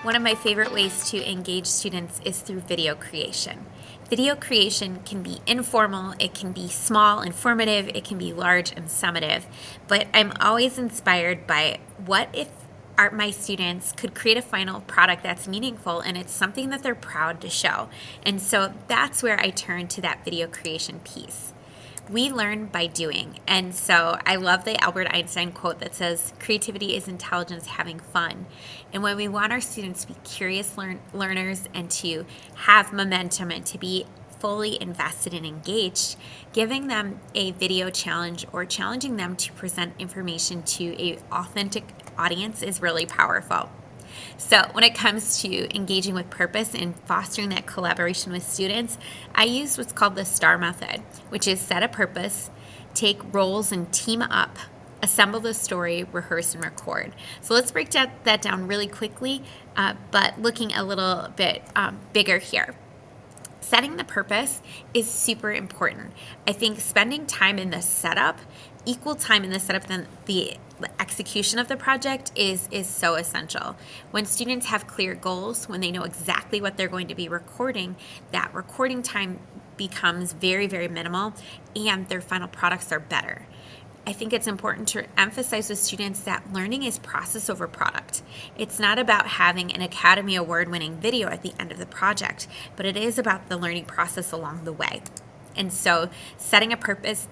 One of my favorite ways to engage students is through video creation. Video creation can be informal, it can be small, informative, it can be large and summative, but I'm always inspired by what if my students could create a final product that's meaningful and it's something that they're proud to show. And so that's where I turn to that video creation piece. We learn by doing. And so I love the Albert Einstein quote that says, creativity is intelligence having fun. And when we want our students to be curious learners and to have momentum and to be fully invested and engaged, giving them a video challenge or challenging them to present information to an authentic audience is really powerful. So when it comes to engaging with purpose and fostering that collaboration with students, I use what's called the STAR method, which is set a purpose, take roles and team up, assemble the story, rehearse and record. So let's break that down really quickly, but looking a little bit bigger here. Setting the purpose is super important. I think spending time in the setup, equal time in the setup than the execution of the project is so essential. When students have clear goals, when they know exactly what they're going to be recording, that recording time becomes very, very minimal and their final products are better. I think it's important to emphasize with students that learning is process over product. It's not about having an Academy Award-winning video at the end of the project, but it is about the learning process along the way. And so setting a purpose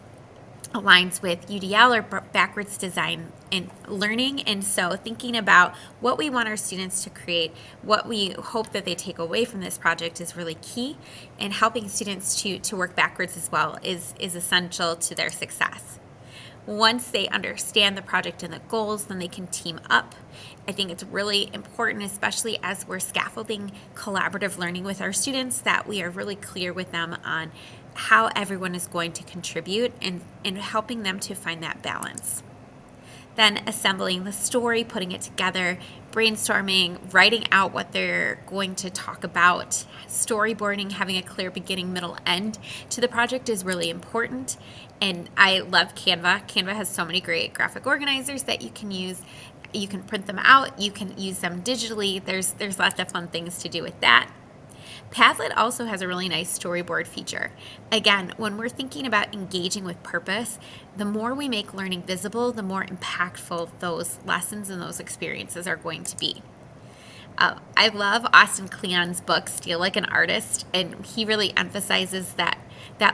aligns with UDL or backwards design and learning, and so thinking about what we want our students to create, what we hope that they take away from this project is really key, and helping students to work backwards as well is essential to their success. Once they understand the project and the goals, then they can team up. I think it's really important, especially as we're scaffolding collaborative learning with our students, that we are really clear with them on how everyone is going to contribute and helping them to find that balance. Then assembling the story, putting it together, brainstorming, writing out what they're going to talk about, storyboarding, having a clear beginning, middle, end to the project is really important. And I love Canva. Canva has so many great graphic organizers that you can use. You can print them out, you can use them digitally. There's lots of fun things to do with that. Padlet also has a really nice storyboard feature. Again, when we're thinking about engaging with purpose, the more we make learning visible, the more impactful those lessons and those experiences are going to be. I love Austin Kleon's book, Steal Like an Artist, and he really emphasizes that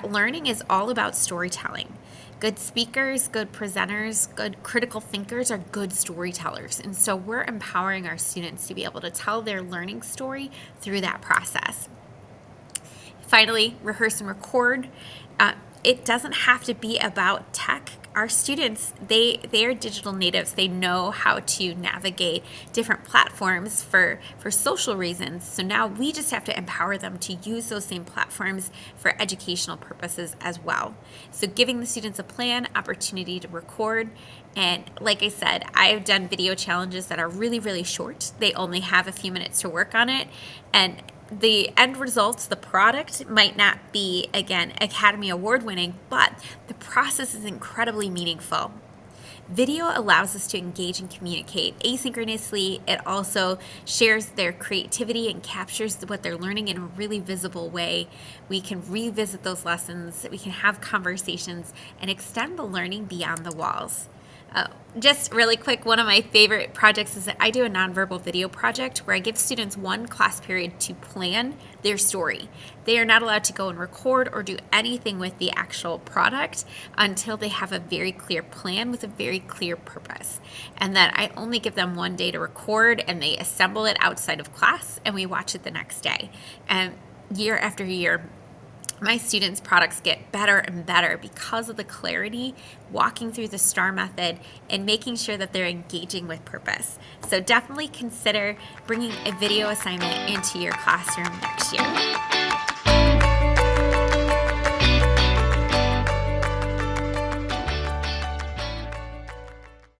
learning is all about storytelling. Good speakers, good presenters, good critical thinkers are good storytellers. And so we're empowering our students to be able to tell their learning story through that process. Finally, rehearse and record. It doesn't have to be about tech. Our students, they are digital natives. They know how to navigate different platforms for social reasons. So now we just have to empower them to use those same platforms for educational purposes as well. So giving the students a plan, opportunity to record, and like I said, I've done video challenges that are really, really short. They only have a few minutes to work on it, and the end results, the product, might not be, again, Academy Award winning, but the process is incredibly meaningful. Video allows us to engage and communicate asynchronously. It also shares their creativity and captures what they're learning in a really visible way. We can revisit those lessons, we can have conversations, and extend the learning beyond the walls. Just really quick, one of my favorite projects is that I do a nonverbal video project where I give students one class period to plan their story. They are not allowed to go and record or do anything with the actual product until they have a very clear plan with a very clear purpose. And then I only give them one day to record, and they assemble it outside of class, and we watch it the next day. And year after year, my students' products get better and better because of the clarity, walking through the STAR method, and making sure that they're engaging with purpose. So definitely consider bringing a video assignment into your classroom next year.